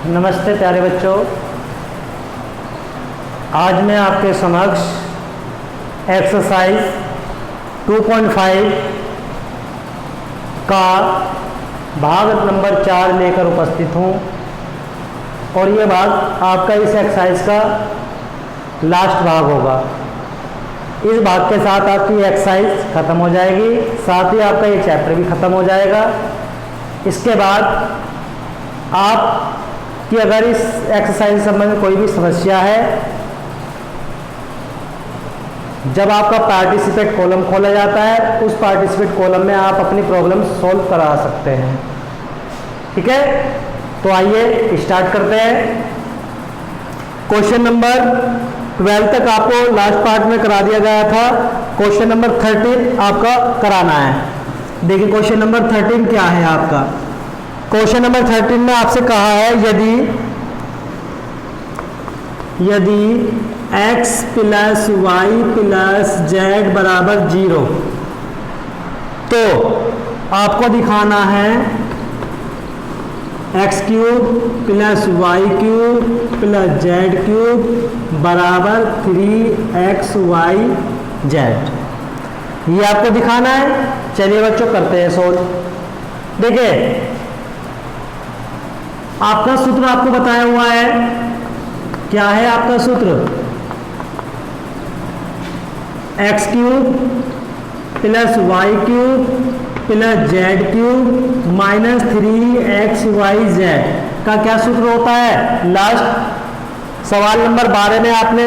नमस्ते प्यारे बच्चों, आज मैं आपके समक्ष एक्सरसाइज 2.5 का भाग नंबर 4 लेकर उपस्थित हूँ और ये भाग आपका इस एक्सरसाइज का लास्ट भाग होगा। इस भाग के साथ आपकी एक्सरसाइज ख़त्म हो जाएगी, साथ ही आपका ये चैप्टर भी ख़त्म हो जाएगा। इसके बाद आप कि अगर इस एक्सरसाइज से संबंधित कोई भी समस्या है, जब आपका पार्टिसिपेट कॉलम खोला जाता है उस पार्टिसिपेट कॉलम में आप अपनी प्रॉब्लम सॉल्व करा सकते हैं। ठीक है, तो आइए स्टार्ट करते हैं। क्वेश्चन नंबर 12 तक आपको लास्ट पार्ट में करा दिया गया था। क्वेश्चन नंबर 13 आपका कराना है। देखिए क्वेश्चन नंबर 13 क्या है आपका। क्वेश्चन नंबर 13 में आपसे कहा है यदि x plus Y plus Z बराबर 0, तो आपको दिखाना है x cube plus Y cube plus Z cube बराबर 3xy जेड। ये आपको दिखाना है। चलिए बच्चों करते हैं सोल्व। देखिए आपका सूत्र आपको बताया हुआ है। क्या है आपका सूत्र? X cube plus Y cube plus Z cube minus 3xy का क्या सूत्र होता है? लास्ट सवाल नंबर 12 में आपने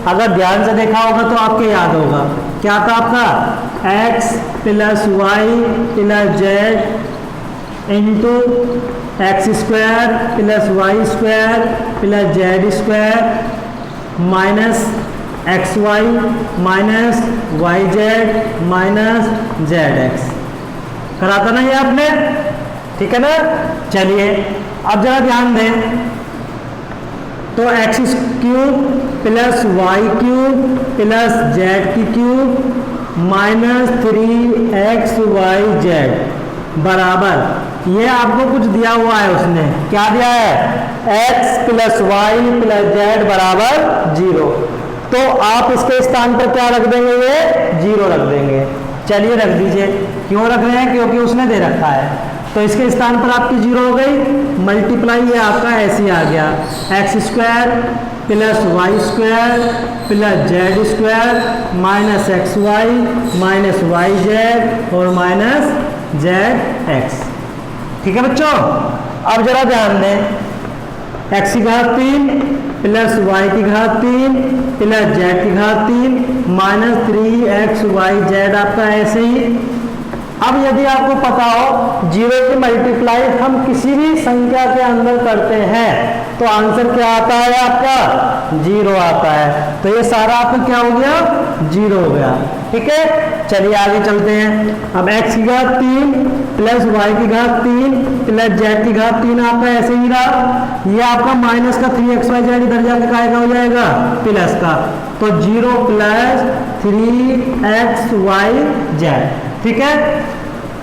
अगर ध्यान से देखा होगा तो आपके याद होगा। क्या था आपका? X plus Y plus Z into X square plus Y square plus Z square minus X Y minus Y Z minus Z X. करा था ना ये आपने? ठीक है ना। चलिए अब जरा ध्यान दें तो X cube plus Y cube plus Z की क्यूब माइनस 3xy जेड बराबर, ये आपको कुछ दिया हुआ है। उसने क्या दिया है? x plus Y plus Z बराबर 0। तो आप इसके स्थान पर क्या रख देंगे? ये 0 रख देंगे। चलिए रख दीजिए। क्यों रख रहे हैं? क्योंकि उसने दे रखा है। तो इसके स्थान पर आपकी 0 हो गई। मल्टीप्लाई ये आपका ऐसे ही आ गया, X square plus Y square plus Z square minus X Y minus Y Z और माइनस जेड एक्स। ठीक है बच्चों, अब जरा ध्यान दें। एक्स की घात 3 प्लस वाई की घात 3 प्लस जेड की घात 3 माइनस 3xy जेड आपका ऐसे ही। अब यदि आपको पता हो 0 की मल्टीप्लाई हम किसी भी संख्या के अंदर करते हैं तो आंसर क्या आता है आपका? 0 आता है। तो ये सारा आपका क्या हो गया? 0 हो गया। ठीक है, चलिए आगे चलते हैं। अब x की घात 3 प्लस वाई की घात 3 प्लस जेड की घात 3 आपका ऐसे ही रहा। ये आपका माइनस का 3xy जेड इधर जाके कायगा हो जाएगा प्लस का, तो 0 प्लस 3xy जेड। ठीक है,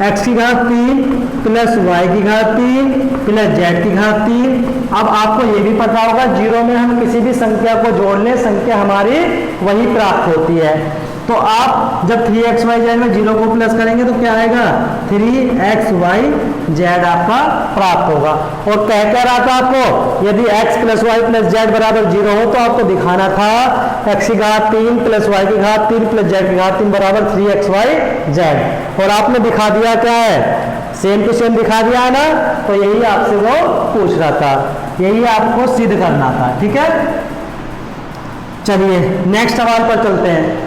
x की घात 3 प्लस वाई की घात 3 प्लस जेड की घात 3। अब आपको ये भी पता होगा 0 में हम किसी भी संख्या को जोड़ लें, संख्या हमारी वही प्राप्त होती है। तो आप जब 3xy जेड में 0 को प्लस करेंगे तो क्या आएगा? 3xy जेड आपका प्राप्त होगा। और कह रहा था आपको यदि x plus Y plus Z बराबर 0 हो तो आपको दिखाना था x की घात 3 प्लस वाई की घात 3 प्लस जेड की घात 3 बराबर 3xy जेड। और आपने दिखा दिया क्या है? सेम टू सेम दिखा दिया है ना। तो यही आपसे वो पूछ रहा था, यही आपको सिद्ध करना था। ठीक है, चलिए नेक्स्ट सवाल पर चलते हैं।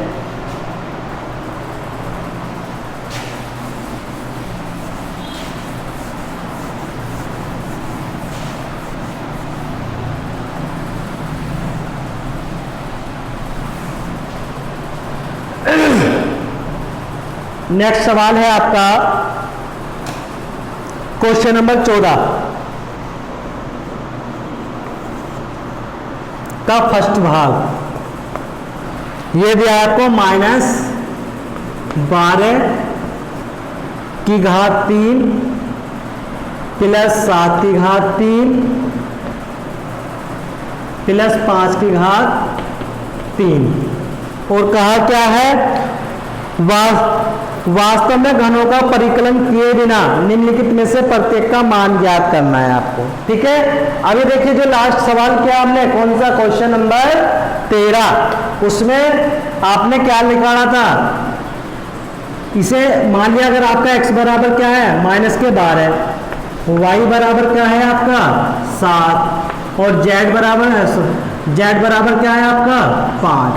नेक्स्ट सवाल है आपका क्वेश्चन नंबर 14 का फर्स्ट भाग। ये दिया आपको माइनस 12 की घात 3 प्लस 7 की घात 3 प्लस 5 की घात 3। और कहा क्या है, वास्तव में घनों का परिकलन किए बिना निम्नलिखित में से प्रत्येक का मान ज्ञात करना है आपको। ठीक है, अभी देखिए जो लास्ट सवाल किया हमने, कौन सा, क्वेश्चन नंबर 13, उसमें आपने क्या निकाला था, इसे मान लिया अगर आपका x बराबर क्या है -12, y बराबर क्या है आपका 7 और z बराबर क्या है आपका 5।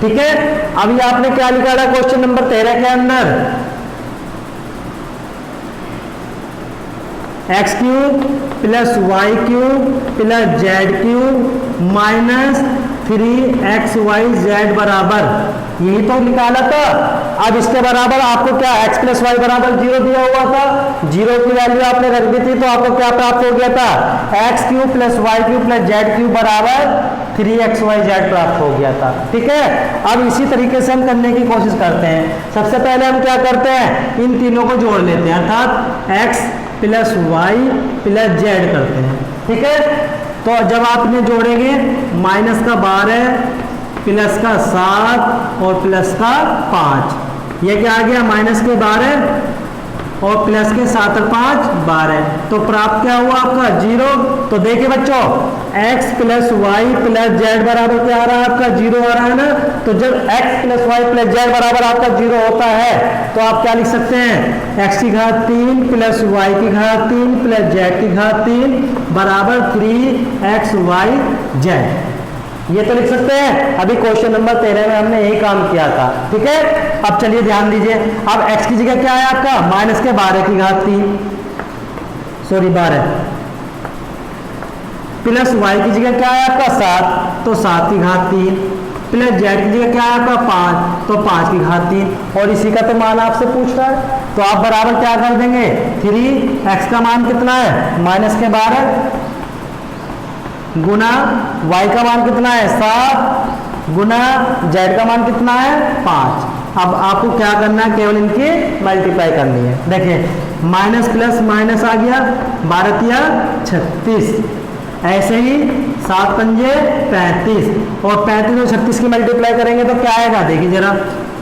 ठीक है, अभी आपने क्या निकाला क्वेश्चन नंबर 13 के अंदर, X cube plus Y cube plus Z cube minus 3xyz बराबर, यही तो निकाला था। अब इसके बराबर आपको क्या, x प्लस वाई बराबर 0 दिया हुआ था, 0 की वैल्यू आपने रख दी थी, तो आपको क्या प्राप्त हो गया था, X cube plus Y cube plus Z cube बराबर 3xyz प्राप्त हो गया था। ठीक है, अब इसी तरीके से हम करने की कोशिश करते हैं। सबसे पहले हम क्या करते हैं, इन तीनों को जोड़ लेते हैं, अर्थात x plus Y plus Z करते हैं। ठीक है, तो जब आपने जोड़ेंगे माइनस का 12 प्लस का 7 और प्लस का 5, ये क्या आ गया, माइनस के 12 और प्लस के 7 और 5 12, तो प्राप्त क्या हुआ आपका 0। तो देखिए बच्चों, x plus Y plus Z बराबर क्या आ रहा है आपका 0 आ रहा है ना, तो जब x plus Y plus Z बराबर आपका 0 होता है तो आप क्या लिख सकते हैं, x की घात 3 प्लस वाई की घात 3 प्लस जेड की घात 3 बराबर 3xyz, ये तो लिख सकते हैं। अभी क्वेश्चन नंबर 13 में हमने यही काम किया था। ठीक है, अब चलिए ध्यान दीजिए, अब x की जगह क्या है आपका, माइनस के 12 की घात 3 प्लस y की जगह क्या है आपका 7, तो 7 की घात 3 प्लस z की जगह क्या है आपका 5, तो 5 की घात 3, और इसी का तो मान आपसे पूछ रहा है, तो आप बराबर क्या कर देंगे, 3x का मान कितना है, माइनस के 12 गुना y का मान कितना है 7 गुना z का मान कितना है 5। अब आपको क्या करना है, केवल इनकी मल्टीप्लाई करनी है। देखिए माइनस प्लस माइनस आ गया, 12 तिया 36, ऐसे ही 7 पंजे 35 और 35 और 36 की मल्टीप्लाई करेंगे तो क्या आएगा, देखिए जरा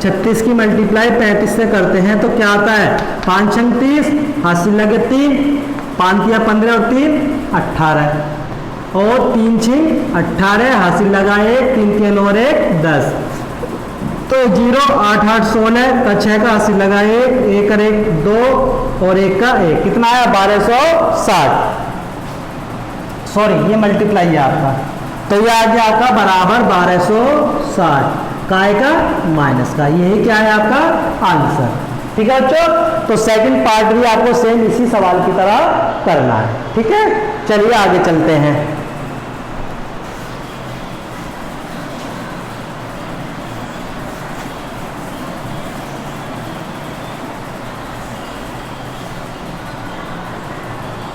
36 की मल्टीप्लाई 35 से करते हैं तो क्या आता है, 5 छंग 30, हासिल लगे 3, 5 तिया 15 और 3 18 और 3 छः 18, हासिल लगा 1, 3 3 और 1 10, तो 0 8 8 16 का 6 का हासिल लगा 1, 1 और 1 2 और 1 का 1, कितना आया 1260। सॉरी ये मल्टीप्लाई है आपका, तो ये आ गया आपका बराबर 1260, काय का माइनस का, यही क्या है आपका आंसर। ठीक है बच्चों, तो सेकंड पार्ट भी आपको सेम इसी सवाल की तरह करना है। ठीक है, चलिए आगे चलते हैं।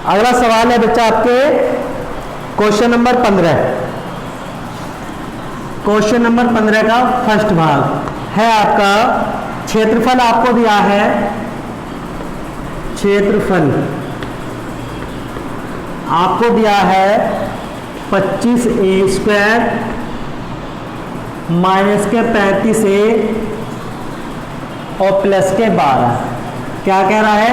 अगला सवाल है बच्चा आपके क्वेश्चन नंबर 15। क्वेश्चन नंबर 15 का फर्स्ट भाग है आपका, क्षेत्रफल आपको दिया है, क्षेत्रफल आपको दिया है 25a² माइनस के 35a और प्लस के 12। क्या कह रहा है,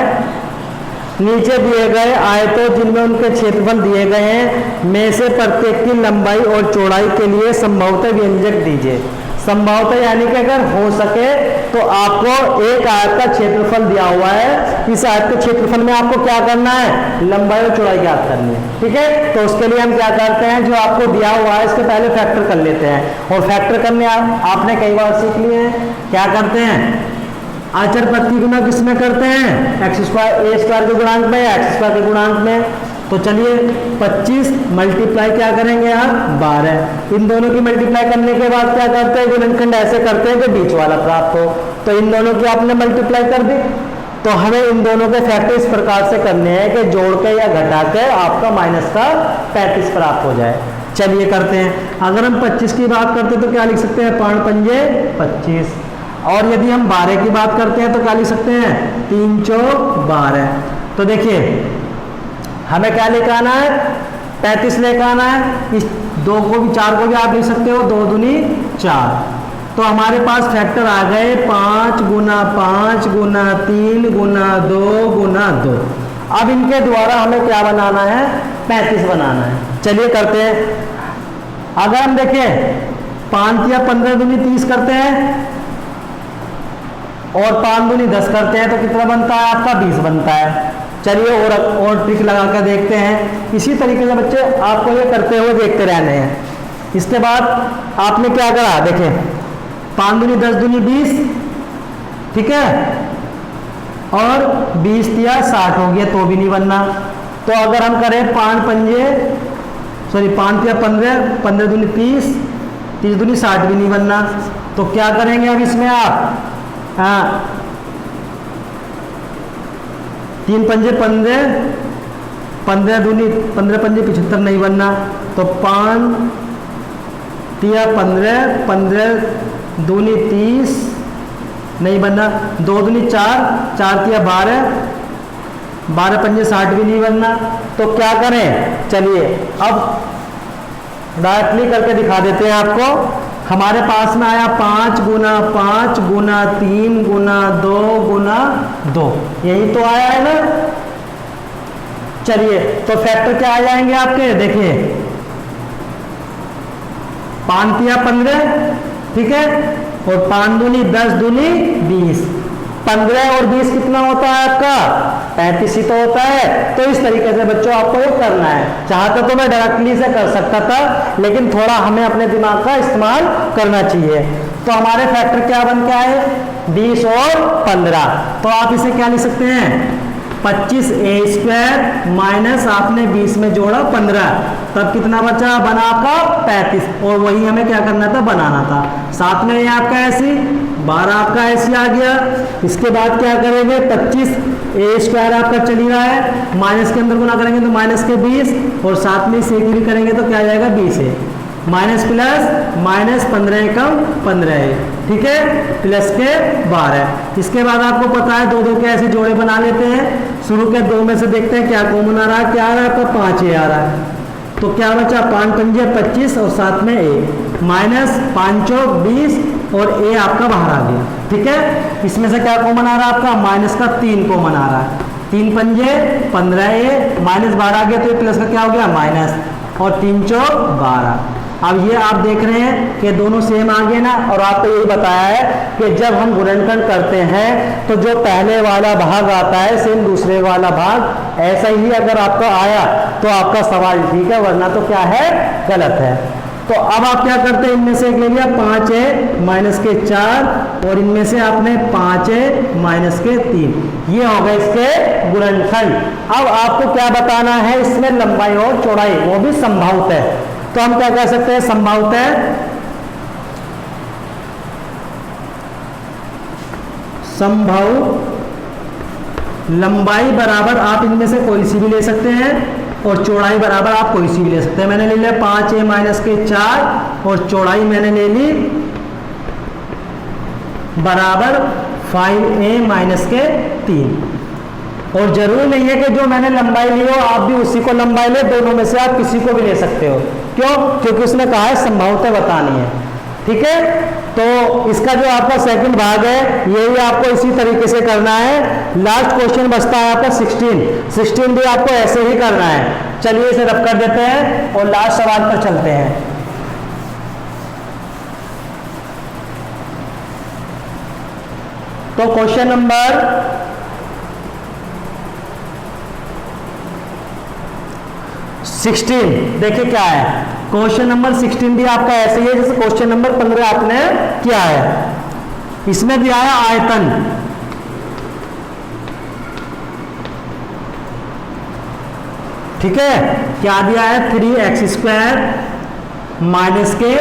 नीचे दिए गए आयतों जिनमें उनके क्षेत्रफल दिए गए हैं में से प्रत्येक की लंबाई और चौड़ाई के लिए संभवतः व्यंजक दीजिए। संभवतः यानी कि अगर हो सके तो आपको एक आयत का क्षेत्रफल दिया हुआ है, इस आयत के क्षेत्रफल में आपको क्या करना है, लंबाई और चौड़ाई ज्ञात करनी है। ठीक है, तो उसके लिए हम क्या करते हैं, जो आपको दिया हुआ है इसके पहले फैक्टर कर लेते हैं, और फैक्टर करने आपने कई बार सीख लिए हैं। क्या करते हैं, आचर प्रति गुना किसमें करते हैं, x² a² के गुणांक में या x² के गुणांक में। तो चलिए 25 मल्टीप्लाई क्या करेंगे आप 12, इन दोनों की मल्टीप्लाई करने के बाद क्या करते हैं, गुणनखंड ऐसे करते हैं कि बीच वाला प्राप्त हो, तो इन दोनों की आपने मल्टीप्लाई कर दी, तो हमें इन दोनों के फैक्टर इस प्रकार से करने हैं कि जोड़ के या घटा के आपका माइनस का 35 प्राप्त हो जाए। चलिए करते हैं, अगर हम 25 की बात करते हैं तो क्या लिख सकते हैं, 5 पंजे 25, और यदि हम 12 की बात करते हैं तो क्या लिख सकते हैं, 3 चौक 12। तो देखिए हमें क्या लेकर आना है, 35 लेकर आना है, इस 2 को भी 4 को भी आप लिख सकते हो, 2 दूनी 4। तो हमारे पास फैक्टर आ गए 5 गुना 5 गुना 3 गुना 2 गुना 2। अब इनके द्वारा हमें क्या बनाना है, 35 बनाना है। चलिए करते हैं। अगर हम देखें 5 या 15 दूनी 30 करते हैं और 5 दूनी 10 करते हैं तो कितना बनता है आपका, 20 बनता है। चलिए और ट्रिक लगा कर देखते हैं। इसी तरीके से बच्चे आपको ये करते हुए देखते रहने हैं। इसके बाद आपने क्या करा, देखें 5 दूनी 10 दूनी 20, ठीक है, और 20 या 60 हो गया तो भी नहीं बनना। तो अगर हम करें 5 या 15, 15 दूनी 30, 30 दूनी 60 भी नहीं बनना। तो क्या करेंगे अब इसमें आप, हाँ 3 पंजे 15, 15 दूनी 15 पंजे 75 नहीं बनना। तो 5 या 15, 15 दूनी 30 नहीं बनना। 2 दूनी 4, 4 या 12, 12 पंजे 60 भी नहीं बनना। तो क्या करें, चलिए अब डायरेक्टली करके दिखा देते हैं आपको। हमारे पास में आया 5 गुना 5 गुना 3 गुना 2 गुना 2, यही तो आया है ना। चलिए तो फैक्टर क्या आ जाएंगे आपके, देखिए 5 या 15, ठीक है, और 5 दूनी 10 दूनी 20, 15 और 20 कितना होता है आपका, 35 ही तो होता है। तो इस तरीके से बच्चों आपको ये करना है। चाहता तो मैं डायरेक्टली से कर सकता था, लेकिन थोड़ा हमें अपने दिमाग का इस्तेमाल करना चाहिए। तो हमारे फैक्टर क्या बन के आए, 20 और 15। तो आप इसे क्या लिख सकते हैं, 25a² माइनस आपने 20 में जोड़ा 15, तब कितना बचा, बना आपका 35। और वही हमें क्या करना था, बनाना था। साथ में ये आपका ऐसी 12 आपका ऐसी आ गया। इसके बाद क्या करेंगे, 25a² आपका चल ही रहा है, माइनस के अंदर गुना करेंगे तो माइनस के 20, और साथ में इसे भी करेंगे तो क्या आ जाएगा 20a, माइनस प्लस माइनस 15 कम 15a, ठीक है, प्लस के 12। इसके बाद आपको पता है 2 के ऐसे जोड़े बना लेते हैं। शुरू के 2 में से देखते हैं क्या कॉमन आ रहा है, क्या आ रहा है आपका 5a आ रहा है। तो क्या बचा, 5 पंजे 25 और साथ में a, माइनस 5 चौक 20 और a आपका बाहर आ गया, ठीक है। इसमें से क्या कॉमन आ रहा है आपका, माइनस का 3 कॉमन आ रहा है। 3 पंजे 15a, माइनस 12 आ गया तो प्लस का क्या हो गया माइनस, और 3 चौक 12। अब ये आप देख रहे हैं कि दोनों सेम आ गए ना। और आपको यही बताया है कि जब हम गुणनखंड करते हैं तो जो पहले वाला भाग आता है सेम दूसरे वाला भाग ऐसा ही अगर आपका आया तो आपका सवाल ठीक है, वरना तो क्या है, गलत है। तो अब आप क्या करते हैं, इनमें से एक ले लिया 5a माइनस के 4 और इनमें से आपने 5a माइनस के 3, ये हो गए इसके गुणनखंड। अब आपको क्या बताना है, इसमें लंबाई और चौड़ाई वो भी संभावित है। तो हम क्या कह सकते हैं, संभावित है, संभव लंबाई बराबर आप इनमें से कोई सी भी ले सकते हैं और चौड़ाई बराबर आप कोई सी भी ले सकते हैं। मैंने ले लिया 5a माइनस के 4 और चौड़ाई मैंने ले ली बराबर 5a माइनस के 3। और जरूरी नहीं है कि जो मैंने लंबाई ली हो आप भी उसी को लंबाई ले, दोनों में से आप किसी को भी ले सकते हो। क्यों, क्योंकि उसने कहा है संभावना बतानी है, ठीक है। तो इसका जो आपका सेकंड भाग है यही आपको इसी तरीके से करना है। लास्ट क्वेश्चन बचता है आपका 16 भी आपको ऐसे ही करना है। चलिए इसे रफ कर देते हैं और लास्ट सवाल पर चलते हैं। तो क्वेश्चन नंबर 16 देखिए क्या है। क्वेश्चन नंबर 16 भी आपका ऐसे ही है जैसे क्वेश्चन नंबर 15 आपने किया है। इसमें दिया है आयतन, ठीक है, क्या दिया है 3x² माइनस के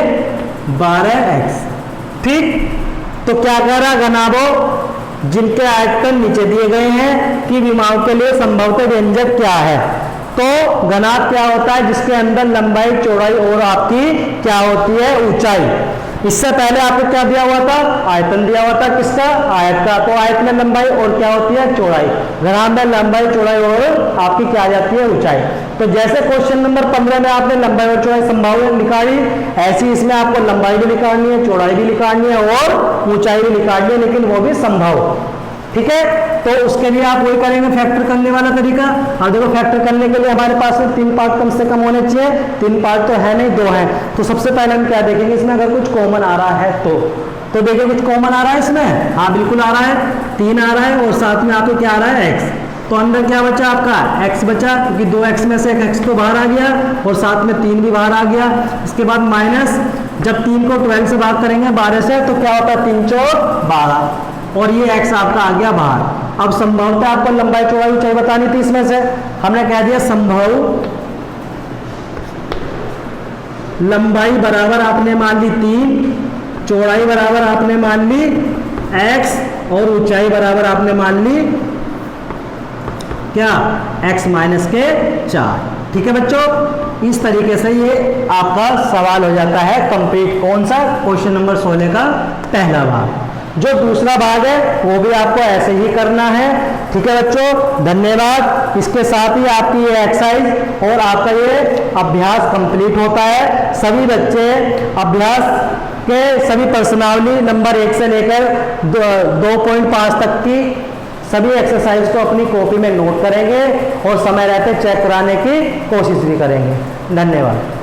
12x, ठीक। तो क्या कह रहा है, घनाभो जिनके आयतन नीचे दिए गए हैं कि विमाओं के लिए संभवतः व्यंजक क्या है। तो घनाभ क्या होता है, जिसके अंदर लंबाई चौड़ाई और आपकी क्या होती है, ऊंचाई। इससे पहले आपको क्या दिया हुआ था, आयतन दिया हुआ था, किसका, आयत का। तो आयत में लंबाई और क्या होती है, चौड़ाई। घराम में लंबाई, चौड़ाई और आपकी क्या आ जाती है, ऊंचाई। तो जैसे क्वेश्चन नंबर 15 में आपने लंबाई और चौड़ाई संभाव्य निकाली, ऐसी इसमें आपको लंबाई भी निकालनी है, चौड़ाई भी निकालनी है और ऊंचाई भी निकालनी है, लेकिन वो भी संभव। ठीक है, तो उसके लिए आप वही करेंगे, फैक्टर करने वाला तरीका। और देखो फैक्टर करने के लिए हमारे पास में 3 पार्ट कम से कम होने चाहिए। 3 पार्ट तो है नहीं, 2 हैं। तो सबसे पहले हम क्या देखेंगे, इसमें अगर कुछ कॉमन आ रहा है तो देखिए कुछ कॉमन आ रहा है इसमें, हाँ बिल्कुल आ रहा है, 3 आ रहा है और साथ में आपको क्या आ रहा है, x। तो अंदर क्या बचा आपका, x बचा, क्योंकि 2x में से एक x तो बाहर आ गया और साथ में 3 भी बाहर आ गया। इसके बाद माइनस, जब 3 को 12 से भाग करेंगे 12 से, तो क्या होता है, 3 चौक 12 और ये x आपका आ गया बाहर। अब संभवतः आपको लंबाई चौड़ाई ऊंचाई बतानी थी, इसमें से हमने कह दिया संभव लंबाई बराबर आपने मान ली 3, चौड़ाई बराबर आपने मान ली x और ऊंचाई बराबर आपने मान ली क्या, x माइनस के 4। ठीक है बच्चों, इस तरीके से ये आपका सवाल हो जाता है कंप्लीट। कौन सा, क्वेश्चन नंबर 16 का पहला भाग। जो दूसरा भाग है वो भी आपको ऐसे ही करना है। ठीक है बच्चों, धन्यवाद। इसके साथ ही आपकी ये एक्सरसाइज और आपका ये अभ्यास कंप्लीट होता है। सभी बच्चे अभ्यास के सभी प्रश्नावली नंबर 1 से लेकर 2.5 तक की सभी एक्सरसाइज को अपनी कॉपी में नोट करेंगे और समय रहते चेक कराने की कोशिश भी करेंगे। धन्यवाद।